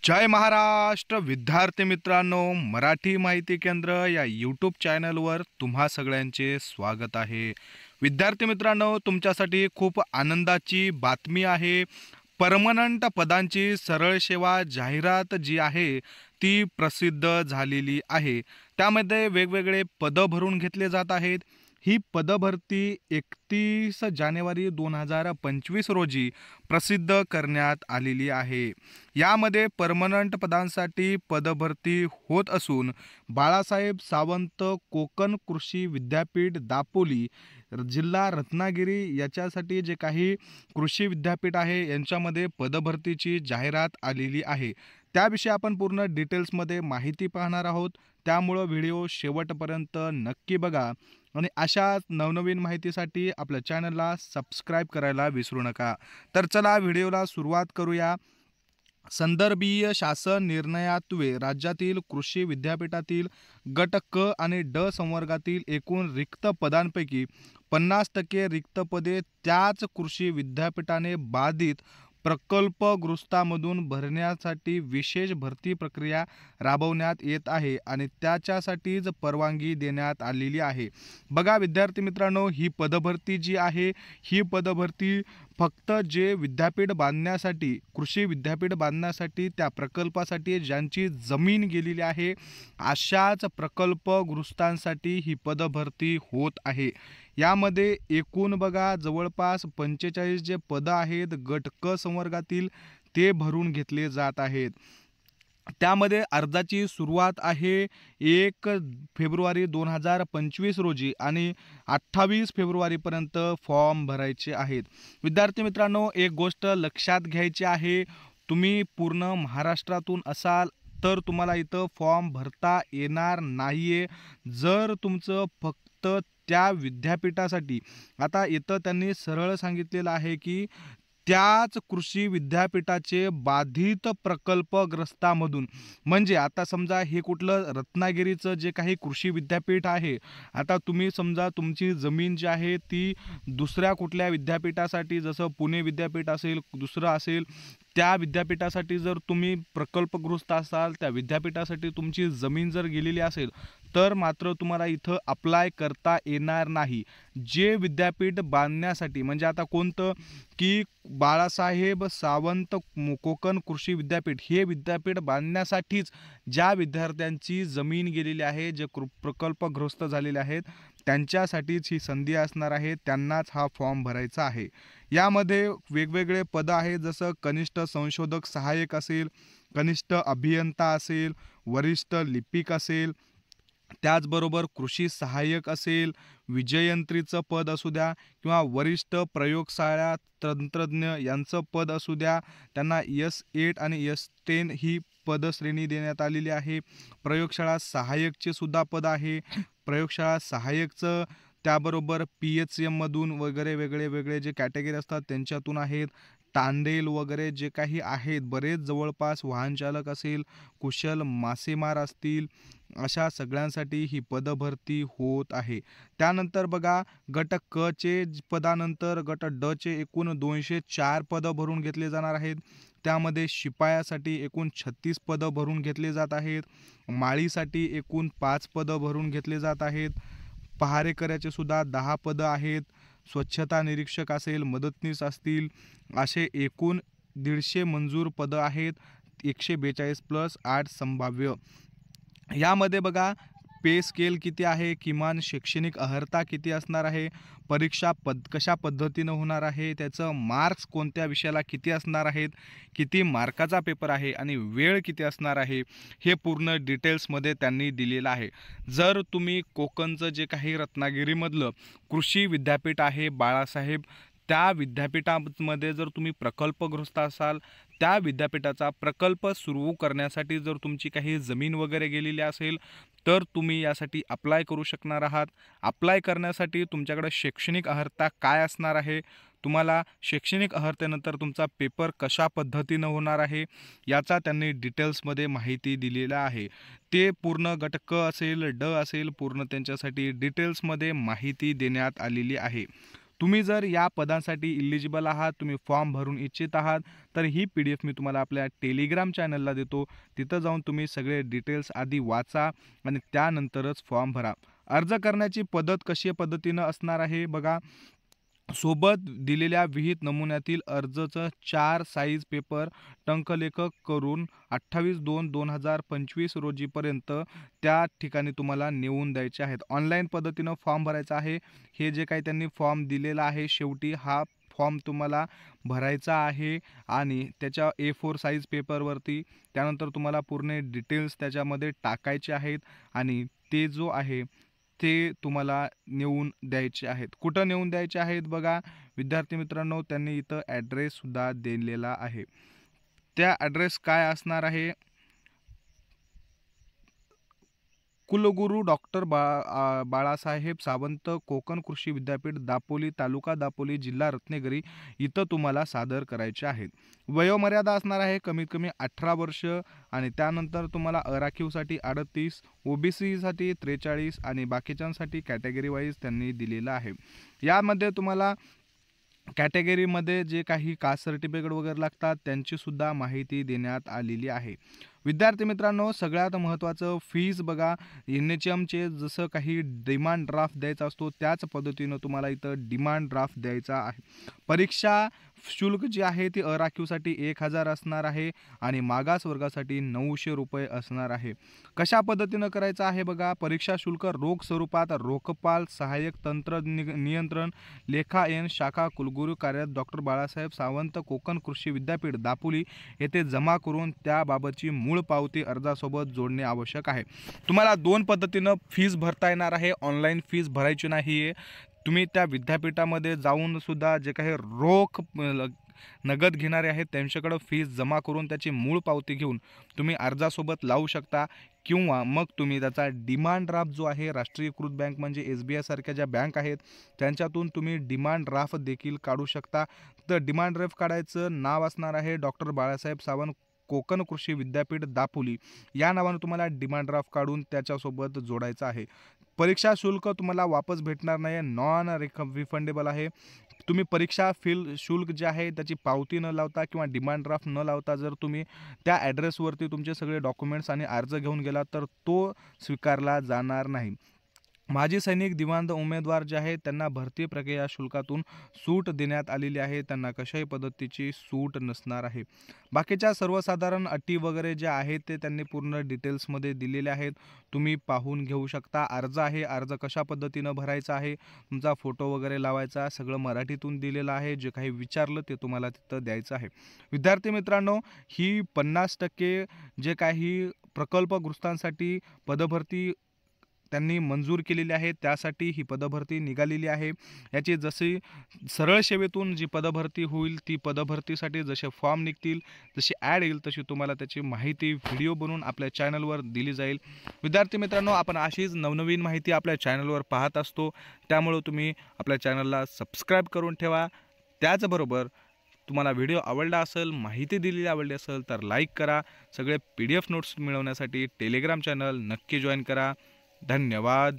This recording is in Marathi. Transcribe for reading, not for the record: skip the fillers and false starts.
जय महाराष्ट्र विद्यार्थी मित्रांनो, मराठी माहिती केंद्र या यूट्यूब चॅनलवर तुम्हा सगळ्यांचे स्वागत आहे। विद्यार्थी मित्रांनो, तुमच्यासाठी खूप आनंदाची बातमी आहे। परमनंट पदांची सरळ सेवा जाहिरात जी आहे ती प्रसिद्ध झालेली आहे। त्यामध्ये वेगवेगळे पद भरून घेतले जात आहेत। ही पदभरती 31 जानेवारी 2025 रोजी प्रसिद्ध करण्यात आलेली आहे। यामध्ये परमनंट पदांसाठी पदभरती होत असून बाळासाहेब सावंत कोकण कृषी विद्यापीठ दापोली जिल्हा रत्नागिरी याच्यासाठी जे काही कृषी विद्यापीठ आहे यांच्यामध्ये पदभरतीची जाहिरात आलेली आहे। त्याविषयी आपण पूर्ण डिटेल्समध्ये माहिती पाहणार आहोत, त्यामुळे व्हिडिओ शेवटपर्यंत नक्की बघा आणि अशाच नवनवीन माहितीसाठी आपल्या चॅनलला सबस्क्राईब करायला विसरू नका। तर चला व्हिडिओला सुरुवात करूया। संदर्भीय शासन निर्णयात्वे राज्यातील कृषी विद्यापीठातील गट क आणि ड संवर्गातील एकूण रिक्त पदांपैकी 50% रिक्त पदे त्याच कृषी विद्यापीठाने बाधित प्रकल्पग्रस्तांमधून भरण्यासाठी विशेष भरती प्रक्रिया राबवण्यात येत आहे आणि त्याच्यासाठीच परवानगी देण्यात आलेली आहे। बघा विद्यार्थी मित्रांनो, ही पदभरती जी आहे ही पदभरती फक्त जे विद्यापीठ बांधण्यासाठी कृषी विद्यापीठ बांधण्यासाठी त्या प्रकल्पासाठी ज्यांची जमीन गेलेली आहे अशाच प्रकल्पग्रस्तांसाठी ही पदभरती होत आहे। यामध्ये एकूण बघा जवळपास 45 जे पद आहेत गट क संवर्गातील ते भरून घेतले जात आहेत। त्यामध्ये अर्जाची सुरुवात आहे 1 फेब्रुवारी 2025 रोजी आणि 28 फेब्रुवारीपर्यंत फॉर्म भरायचे आहेत। विद्यार्थी मित्रांनो, एक गोष्ट लक्षात घ्यायची आहे, तुम्ही पूर्ण महाराष्ट्रातून असाल तर तुम्हाला इथं फॉर्म भरता येणार नाहीये। जर तुमचं फक्त त्या विद्यापीठासाठी, आता इथं त्यांनी सरळ सांगितलेलं आहे की त्याच कृषी विद्यापीठाचे बाधित प्रकल्पग्रस्तांमधून, म्हणजे आता समजा हे कुठलं रत्नागिरीचं जे काही कृषी विद्यापीठ आहे, आता तुम्ही समजा तुमची जमीन जी आहे ती दुसऱ्या कुठल्या विद्यापीठासाठी जसं पुणे विद्यापीठ असेल दुसरं असेल त्या विद्यापीठासाठी जर तुम्ही प्रकल्पग्रस्त असाल, त्या विद्यापीठासाठी तुमची जमीन जर गेलेली असेल तर मात्र तुम्हाला इथं अप्लाय करता येणार नाही। जे विद्यापीठ बांधण्यासाठी, म्हणजे आता कोणतं की बाळासाहेब सावंत कोकण कृषी विद्यापीठ, हे विद्यापीठ बांधण्यासाठीच ज्या विद्यार्थ्यांची जमीन गेलेली आहे, जे प्रकल्पग्रस्त झालेले आहेत त्यांच्यासाठीच ही संधी असणार आहे, त्यांनाच हा फॉर्म भरायचा आहे। यामध्ये वेगवेगळे पद आहेत, जसं कनिष्ठ संशोधक सहाय्यक असेल, कनिष्ठ अभियंता असेल, वरिष्ठ लिपिक असेल, त्याचबरोबर कृषी सहाय्यक असेल, विजयंत्रीचं पद असू द्या किंवा वरिष्ठ प्रयोगशाळा तंत्रज्ञ यांचं पद असू द्या, त्यांना S8 आणि S10 ही पदश्रेणी देण्यात आलेली आहे। प्रयोगशाळा सहाय्यकचे सुद्धा पद आहे। प्रयोगशाळा सहाय्यकचं त्याबरोबर PHM मधून वगैरे वेगळे जे कॅटेगरी असतात त्यांच्यातून आहेत। तांडेल वगैरे जे काही आहेत बरेच जवळपास वाहनचालक असेल, कुशल मासेमार असतील, अशा सगळ्यांसाठी ही पदभरती होत आहे। त्यानंतर बघा गट क चे पदानंतर गट ड चे एकूण 204 पद भरून घेतले जाणार आहेत। त्यामध्ये शिपायासाठी एकूण 36 पद भरून घेतले जात आहेत। माळीसाठी एकूण 5 पद भरून घेतले जात आहेत। पहारेकऱ्याचे सुद्धा 10 पद आहेत। स्वच्छता निरीक्षक असेल, मदतनीस असतील, असे एकूण 150 मंजूर पद आहेत। 142 + 8 संभाव्य। यामध्ये बघा पे स्केल किती आहे, किमान शैक्षणिक अर्हता किती असणार आहे, परीक्षा कशा पद्धतीनं होणार आहे, त्याचं मार्क्स कोणत्या विषयाला किती असणार आहेत, किती मार्काचा पेपर आहे आणि वेळ किती असणार आहे, हे पूर्ण डिटेल्समध्ये त्यांनी दिलेलं आहे। जर तुम्ही कोकणचं जे काही रत्नागिरीमधलं कृषी विद्यापीठ आहे बाळासाहेब, त्या विद्यापीठामध्ये जर तुम्ही प्रकल्पग्रस्त असाल, त्या विद्यापीठाचा प्रकल्प सुरू करण्यासाठी जर तुमची काही जमीन वगैरे गेलेली असेल तर तुम्ही यासाठी अप्लाय करू शकणार आहात। अप्लाय करण्यासाठी तुमच्याकडे शैक्षणिक अर्हता काय असणार आहे, तुम्हाला शैक्षणिक अर्हतेनंतर तुमचा पेपर कशा पद्धतीनं होणार आहे याचा त्यांनी डिटेल्समध्ये माहिती दिलेला आहे। ते पूर्ण गट क असेल ड असेल पूर्ण त्यांच्यासाठी डिटेल्समध्ये माहिती देण्यात आलेली आहे। तुम्ही जर या पदांसाठी इलिजिबल आहात, तुम्ही फॉर्म भरून इच्छित आहात, तर ही PDF मी तुम्हाला आपल्या टेलिग्राम चॅनलला देतो. तिथं जाऊन तुम्ही सगळे डिटेल्स आधी वाचा आणि त्यानंतरच फॉर्म भरा. अर्ज करण्याची पद्धत पद्धतीनं असणार आहे बघा. सोबत दिलेल्या विहित नमुन्यातील अर्जाचं 4 साईज पेपर टंकलेखक करून 28/2/2025 रोजीपर्यंत त्या ठिकाणी तुम्हाला नेऊन द्यायचे आहेत. ऑनलाईन पद्धतीनं फॉर्म भरायचा आहे. हे जे काही त्यांनी फॉर्म दिलेला आहे, शेवटी हा फॉर्म तुम्हाला भरायचा आहे आणि त्याच्या A4 साईज पेपरवरती त्यानंतर तुम्हाला पूर्ण डिटेल्स त्याच्यामध्ये टाकायचे आहेत आणि ते जो आहे ते तुम्हाला नेऊन द्यायचे आहेत. कुठं नेऊन द्यायचे आहेत बघा विद्यार्थी मित्रांनो, त्यांनी इथं ॲड्रेससुद्धा दिलेला आहे. त्या ॲड्रेस काय असणार आहे? कुलगुरू डॉक्टर बाळासाहेब सावंत कोकण कृषी विद्यापीठ दापोली, तालुका दापोली, जिल्हा रत्नागिरी इथं तुम्हाला सादर करायचे आहेत. वयोमर्यादा असणार आहे कमीत कमी 18 वर्ष आणि त्यानंतर तुम्हाला अराखीवसाठी 38, OBCसाठी 43 आणि बाकीच्यांसाठी कॅटेगरी वाईज त्यांनी दिलेलं आहे. यामध्ये तुम्हाला कॅटेगरीमध्ये जे काही कास्ट सर्टिफिकेट वगैरे लागतात त्यांचीसुद्धा माहिती देण्यात आलेली आहे. विद्यार्थी मित्रांनो, सगळ्यात महत्त्वाचं फीज बघा. NHMचे जसं काही डिमांड ड्राफ्ट द्यायचा असतो त्याच पद्धतीनं तुम्हाला इथं डिमांड ड्राफ्ट द्यायचा आहे. परीक्षा शुल्क जी आहे ती अराखीवसाठी 1000 असणार आहे आणि मागास वर्गासाठी 900 रुपये असणार आहे. कशा पद्धतीनं करायचं आहे बघा. परीक्षा शुल्क रोख स्वरूपात रोखपाल सहाय्यक तंत्र नियंत्रण लेखा एन शाखा कुलगुरू कार्यरत डॉक्टर बाळासाहेब सावंत कोकण कृषी विद्यापीठ दापोली येथे जमा करून त्याबाबतची मूळ पावती अर्जासोबत जोडणे आवश्यक आहे. तुम्हाला 2 पद्धतीनं फीज भरता येणार आहे. ऑनलाईन फीज भरायची नाही आहे. तुम्ही त्या विद्यापीठामध्ये जाऊन सुद्धा जे काही रोख नगद घेणारे आहेत त्यांच्याकडं फीज जमा करून त्याची मूळ पावती घेऊन तुम्ही अर्जासोबत लावू शकता किंवा मग तुम्ही त्याचा डिमांड ड्राफ्ट जो आहे राष्ट्रीयकृत बँक म्हणजे SBI सारख्या ज्या बँक आहेत त्यांच्यातून तुम्ही डिमांड ड्राफ्ट देखील काढू शकता. तर डिमांड ड्राफ्ट काढायचं नाव असणार आहे डॉक्टर बाळासाहेब सावंत कोकण कृषी विद्यापीठ दापोली या नावानं तुम्हाला डिमांड ड्राफ्ट काढून त्याच्यासोबत जोडायचं आहे. परीक्षा शुल्क तुम्हाला वापस भेटणार नाही, नॉन रिफंडेबल आहे. तुम्ही परीक्षा शुल्क जे आहे त्याची पावती न लावता किंवा डिमांड ड्राफ्ट न लावता जर तुम्ही त्या ॲड्रेसवरती तुमचे सगळे डॉक्युमेंट्स आणि अर्ज घेऊन गेला तर तो स्वीकारला जाणार नाही. माजी सैनिक दिव्यांग उमेदवार जे आहेत त्यांना भरती प्रक्रिया शुल्कातून सूट देण्यात आलेली आहे. त्यांना कशाही पद्धतीची सूट नसणार आहे. बाकीच्या सर्वसाधारण अटी वगैरे ज्या आहेत ते त्यांनी पूर्ण डिटेल्समध्ये दिलेले आहेत. तुम्ही पाहून घेऊ शकता. अर्ज आहे, अर्ज कशा पद्धतीनं भरायचा आहे, तुमचा फोटो वगैरे लावायचा, सगळं मराठीतून दिलेलं आहे. जे काही विचारलं ते तुम्हाला तिथं द्यायचं आहे. विद्यार्थी मित्रांनो, ही 50% जे काही प्रकल्पग्रस्तांसाठी पदभरती त्यांनी मंजूर केलेली आहे त्यासाठी ही पदभरती निघालेली आहे. याची जशी सरळ सेवेतून जी पदभरती होईल ती पदभरतीसाठी जसे फॉर्म निघतील, जशी ॲड येईल तशी तुम्हाला त्याची माहिती व्हिडिओ बनवून आपल्या चॅनलवर दिली जाईल. विद्यार्थी मित्रांनो, आपण अशीच नवनवीन माहिती आपल्या चॅनलवर पाहत असतो, त्यामुळे तुम्ही आपल्या चॅनलला सबस्क्राईब करून ठेवा. त्याचबरोबर तुम्हाला व्हिडिओ आवडला असेल, माहिती दिलेली आवडली असेल तर लाईक करा. सगळे PDF नोट्स मिळवण्यासाठी टेलिग्राम चॅनल नक्की जॉईन करा. धन्यवाद.